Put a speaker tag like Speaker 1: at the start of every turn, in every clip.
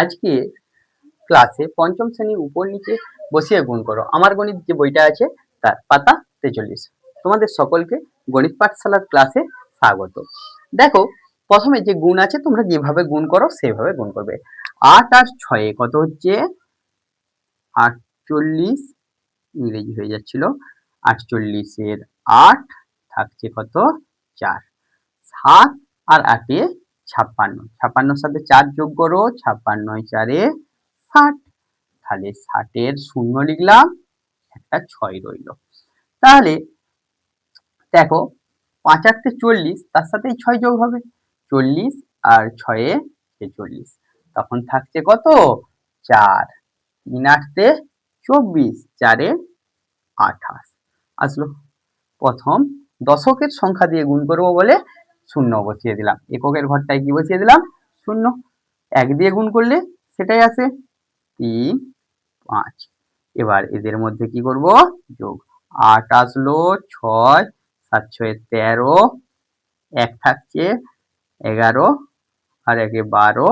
Speaker 1: আজকে ক্লাসে পঞ্চম শ্রেণীর উপর নিচে বসিয়ে গুণ করো। আমার গণিত যে বইটা আছে তার পাতা 43। তোমাদের সকলকে গণিত পাঠশালার ক্লাসে স্বাগত। দেখো, প্রথমে যে গুণ আছে তোমরা যেভাবে গুণ করো সেভাবে গুণ করবে। 8 আর 6 কত হচ্ছে 48, ইংরেজি হয়ে যাচ্ছিল। 48 এর 8 থাকছে কত 4। 7 আর 8 এ 56, 56 সাথে 4 যোগ করো, 56 4 এ 60। তাহলে 60 এর 0 লিখলাম, একটা 6 রইল। তাহলে দেখো 5 8 40, তার সাথে 6 যোগ হবে, 40 আর 6 এ 46, তখন থাকছে কত 4। 3 8 24, 4 এ 28 আসলো। প্রথম দশকের সংখ্যা দিয়ে গুণ করবো বলে 0 বসিয়ে দিলাম, এককের ঘরটায় কি বসিয়ে দিলাম 0। 1 দিয়ে গুণ করলে সেটাই আসে 3 5। এবার এদের মধ্যে কি করব যোগ। 8 আসলো, 6 7 6 13, 1 থাকছে 11 আর 1 এ 12,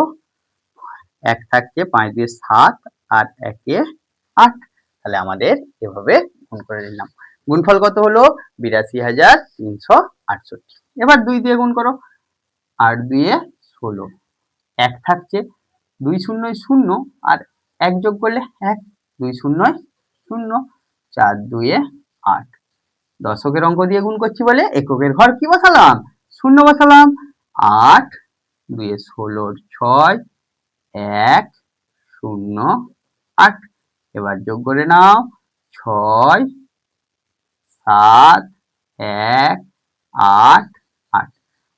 Speaker 1: 1 থাকছে 5 দিয়ে 7 আর 1 এ 8। তাহলে আমাদের এভাবে গুণ করে নিলাম। গুণফল কত হলো 82,368। এবার 2 দিয়ে গুণ করো, 8 2 এ 16, 1 থাকছে 2 0 0 আর 1 যোগ করলে 1, 2 0 0, 4 2 এ 8। দশকের অঙ্ক দিয়ে গুণ করছি বলে এককের ঘর কি বসালাম 0 বসালাম। 8 2 এ 16 6, 1 0 8। এবার যোগ করে নাও 6 7 1 8 8,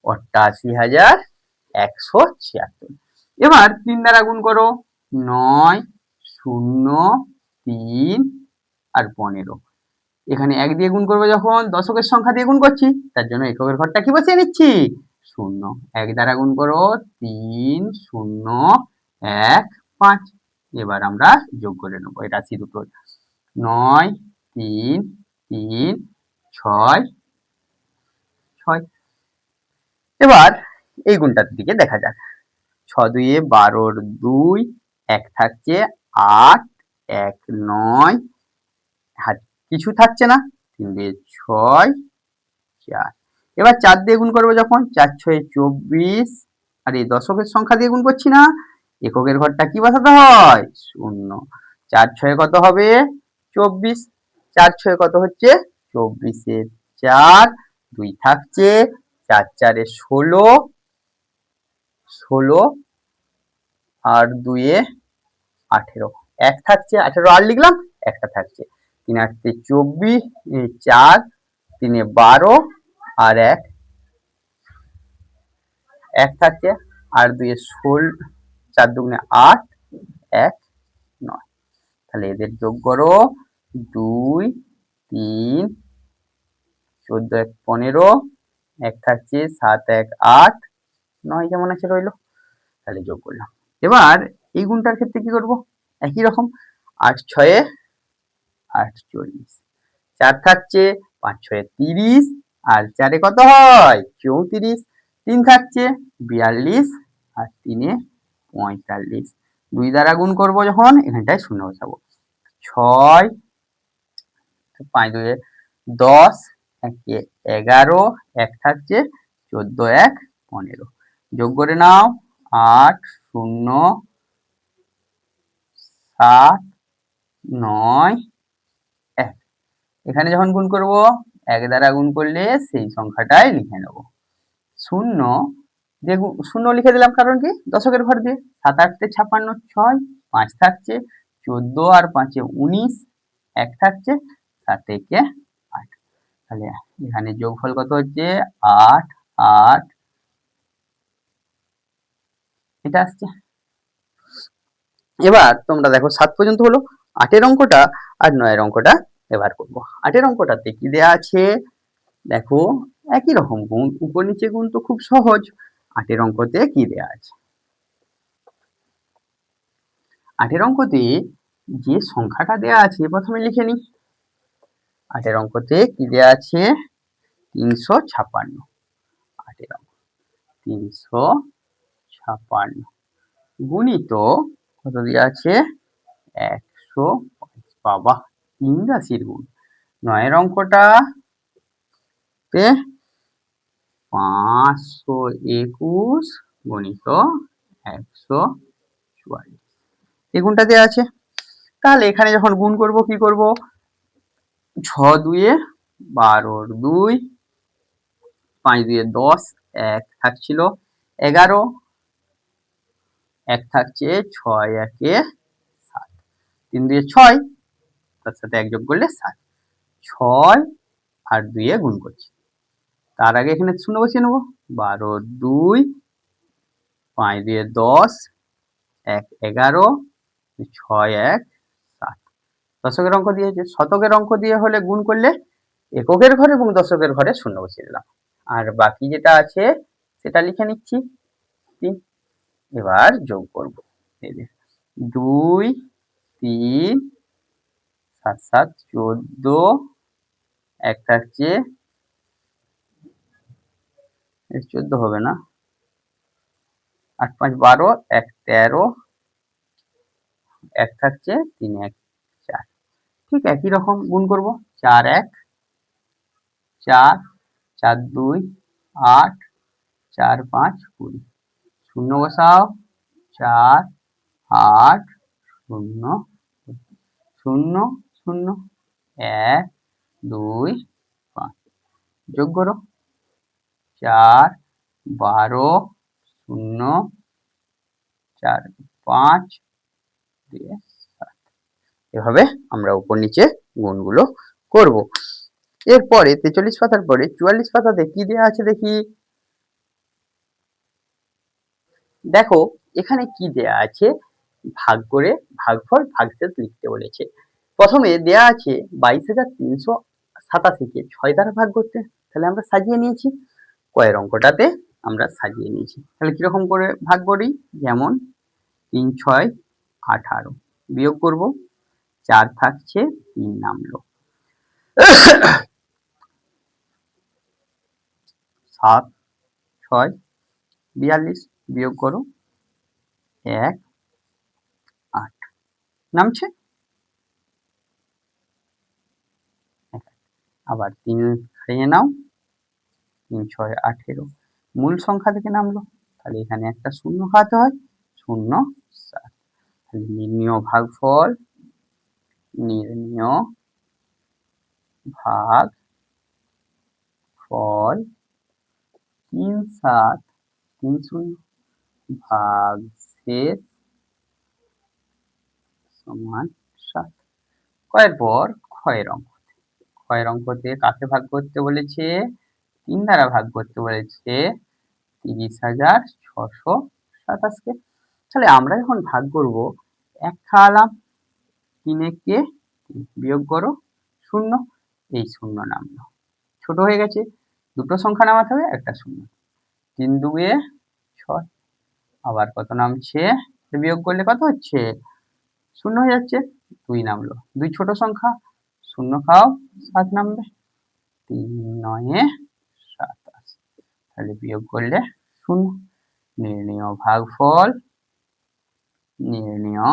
Speaker 1: 88,176। এবার 3 দ্বারা গুণ করো, 9 0 3 আর 15। এখানে 1 দিয়ে গুণ করবো যখন দশকের সংখ্যা দিয়ে গুণ করছি, তার জন্য এককের ঘরটা কি বসিয়ে নিচ্ছি 0। 1 দ্বারা গুণ করো 3 0 1 5। এবার আমরা যোগ করে নেবো, এটা রাশি দুটো 9 3 3 6 6। এবার এই গুণটার দিকে দেখা যাক। 6 2 এ 12 2, 1 থাকছে 8 1 9, কিছু থাকছে না, 3 2 এ 6 4। এবার 4 দিয়ে গুণ করবো যখন, 4 6 24, আর এই দশকের সংখ্যা দিয়ে গুণ করছি না, এককের ঘরটা কি বসাতে হয় 0। 4 6 কত হবে 24, 4 6 কত হচ্ছে 24 এ 4, 2 থাকছে 4 4 এ 16 16 আর 2 এ 18, 1 থাকছে 18 আর লিখলাম, একটা থাকছে 3 8 24, 4 3 এ 12 আর 1 থাকছে, আর 2 এ 16, 4 2 8 1 9। তাহলে এদের যোগ করো 2 3 14 1 15, 1 থাকছে 7 1 8 9 যেমন আছে রইলো। তাহলে যোগ করলাম। এবার এই গুণটার ক্ষেত্রে কি করব, একই রকম 8 6 48, 4 থাকছে 5 6 30 আর 4 কত হয় 34, 3 থাকছে 42 আর 3 এ 45। 2 দ্বারা গুণ করব যখন এখানটায় 0 বসাবো, 6 5 2 এ 10, 1 এ 11, 1 থাকছে 14 1 15। যোগ করে নাও 8 0 7 9 1। এখানে যখন গুণ করব 1 দ্বারা গুণ করলে সেই সংখ্যাটাই লিখে নেব। 0 দিয়ে 0 লিখে দিলাম, কারণ কি দশকের ঘর দিয়ে। 7 8 56 6, 5 থাকছে 14 আর 5 এ 19, 1 থাকছে 7 1 8। তাহলে এখানে যোগফল কত হচ্ছে 8 8, এটা আসছে। এবার তোমরা দেখো 7 পর্যন্ত হলো, 8 এর অঙ্কটা আর 9 এর অঙ্কটা এবার করব। 8 এর অঙ্কটাতে কি দেয়া আছে দেখো, একই রকম গুণ, উপর নিচে গুণ তো খুব সহজ। 8 এর অঙ্কতে কি দেয়া আছে, 8 এর অঙ্কতে যে সংখ্যাটা দেয়া আছে প্রথমে লিখে নিই। 8 এর অঙ্কতে কি দেয়া আছে 356। 8 এর অঙ্ক 356, গুণিত কত দেওয়া আছে 100, বাবা 3 রাশির গুণ। 9 অঙ্কটা 521 গুণিত 144, এই গুণটা দেওয়া আছে। তাহলে এখানে যখন গুণ করব কি করব, 6 দুয়ে 12, 2 5 দুয়ে 10, 1 থাকছিল 11, 1 থাকছে 6 একে 7, 3 দুয়ে 6, তার সাথে 1 যোগ করলে 7, 6 আর 2 এ গুণ করছি। তার আগে এখানে শূন্য বসিয়ে নেব, 12, 2 5 দুয়ে 10, 1 11, 6 1 7। দশকের অঙ্ক দিয়েছে, শতকের অঙ্ক দিয়ে হলে গুণ করলে এককের ঘরে এবং দশকের ঘরে শূন্য বসিয়ে দিলাম। আর বাকি যেটা আছে সেটা লিখে নিচ্ছি 3। এবার যোগ করব, 2 3 7 7 14, 1 থাকছে 14 হবে না, 8 5 12, 1 13, 1 থাকছে 3 1 4। ঠিক একই রকম গুণ করব, 4 1 4, 4 2 8, 4 5 20, শূন্য বসাও, 4 8 0 0 0 1 2 5, যোগ করো, 4 12 0 4 5 2 7। এভাবে আমরা উপর নিচে গুণগুলো করব। এরপরে 43 পাতার পরে 44 পাতাতে কি দেওয়া আছে দেখি। দেখো এখানে কি দেয়া আছে, ভাগ করে ভাগফল ভাগশেষ লিখতে বলেছে। প্রথমে দেয়া আছে 22,387 কে 6 দ্বারা ভাগ করতে, তাহলে আমরা সাজিয়ে নিয়েছি। কয়ের অঙ্কটাতে আমরা সাজিয়ে নিয়েছি, তাহলে কিরকম করে ভাগ করি, যেমন 3 6 18, বিয়োগ করব, 4 থাকছে 3 নামলো, 7 6 42, বিয়োগ করো, 1 8 নামছে, আবার 3 খাইয়ে নাও, 3 6 18, মূল সংখ্যা থেকে নামলো, তাহলে এখানে একটা শূন্য খাওয়াতে হয়, 0 7। তাহলে নির্ণেয় ভাগফল, নির্ণেয় ভাগফল 3 7 3 0 ভাগশেষ সমান 7। কয়ের পর ক্ষয়ের অঙ্ক, ক্ষয়ের অঙ্কতে কাকে ভাগ করতে বলেছে, 3 দ্বারা ভাগ করতে বলেছে 30,627 কে। তাহলে আমরা যখন ভাগ করব, 1 খাওয়ালাম, 3 একে বিয়োগ করো 0, এই 0 নামলো, ছোট হয়ে গেছে, দুটো সংখ্যা নামাতে হবে, একটা 0, 3 2 এ 6, আবার কত নামছে, বিয়োগ করলে কত হচ্ছে 0 হয়ে যাচ্ছে, 2 নামলো, 2 ছোট সংখ্যা, 0 খাও 7 নামবে, 3 9 এ 27, তাহলে বিয়োগ করলে 0। নির্ণেয় ভাগফল, নির্ণেয়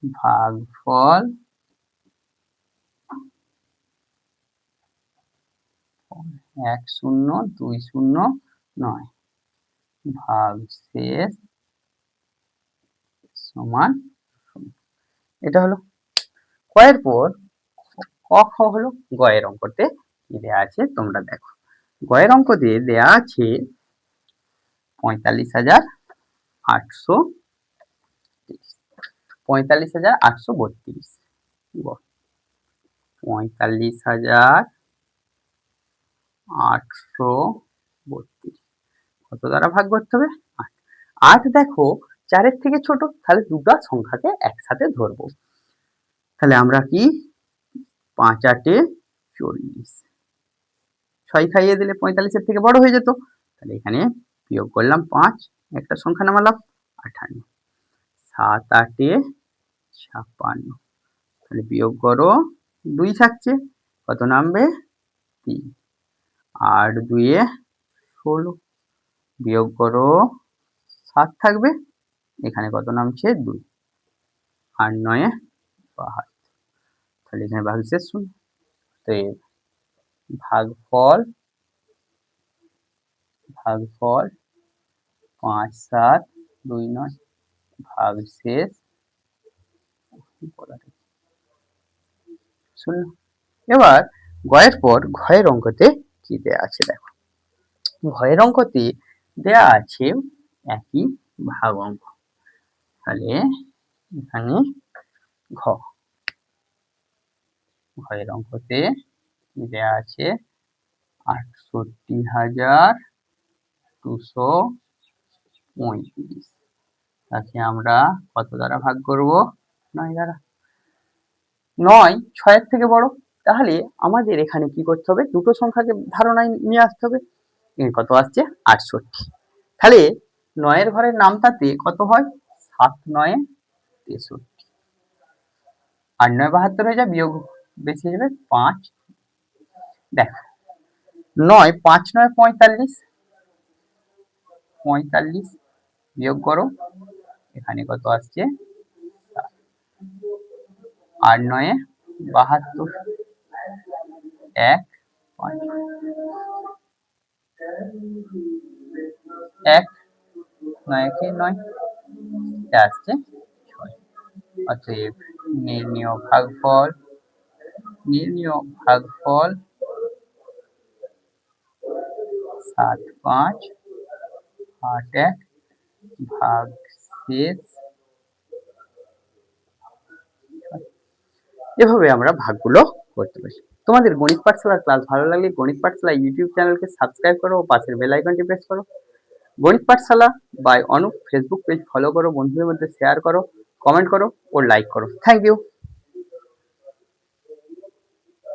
Speaker 1: ভাগফল 1 0 2 0 9 ভাগশেষ সমান 0। এটা হলো কয়ের পর ক খ হলো। গয়ের অঙ্কতে কি দেয়া আছে তোমরা দেখো। গয়ের অঙ্কতে দেয়া আছে 45,830, 45,832, 45,832 কত দ্বারা ভাগ করতে হবে, 8। 8 দেখো 4 এর থেকে ছোট, তাহলে দুটো সংখ্যাকে একসাথে ধরবো, তাহলে আমরা কি 5 8 এ 40, 6 খাইয়ে দিলে 45 এর থেকে বড় হয়ে যেত, তাহলে এখানে বিয়োগ করলাম 5, একটা সংখ্যা নামালাম 58, 7 8 এ 56, তাহলে বিয়োগ করো, 2 থাকছে, কত নামবে 3, 8 2 এ 16, বিয়োগ করো 7 থাকবে, এখানে কত নামছে 2, 8 9 72, তাহলে এখানে ভাগশেষ 0। তো এর ভাগফল 5 7 2 9 ভাগশেষ 0। এবার গয়ের পর ঘয়ের অঙ্কতে কি দেয়া আছে দেখো। ঘয়ের অঙ্কতে দেয়া আছে একই ভাগ অঙ্ক। তাহলে এখানে ঘয়ের অঙ্কতে কি দেয়া আছে ৬৮,২৩৫। তাকে আমরা কত দ্বারা ভাগ করব? 9 দ্বারা। 9 6 এর থেকে বড়, তাহলে আমাদের এখানে কি করতে হবে? দুটো সংখ্যাকে ধারণায় নিয়ে আসতে হবে। কত আসছে 68। তাহলে 9 এর ঘরের নামটাতে কত হয়? 7 9 63। 8 9 72 হয়ে যায়, বিয়োগ বেশি হয়ে যাবে 5। দেখো 9 5 9 45, 45 বিয়োগ করো, এখানে কত আসছে 8 9 72, 1 5 1 9 কে 9, এটা আসছে 6। অতএব নির্ণেয় ভাগফল 7 5 8 1 ভাগশেষ। এভাবে আমরা ভাগগুলো করতে পারি। তোমাদের গণিত পাঠশালার ক্লাস ভালো লাগলে গণিত পাঠশালা ইউটিউব চ্যানেলকে সাবস্ক্রাইব করো ও পাশের বেল আইকনটি প্রেস করো। Ganit Pathshala by Anup Facebook page follow করো, বন্ধুদের মধ্যে শেয়ার করো, কমেন্ট করো ও লাইক করো। Thank you.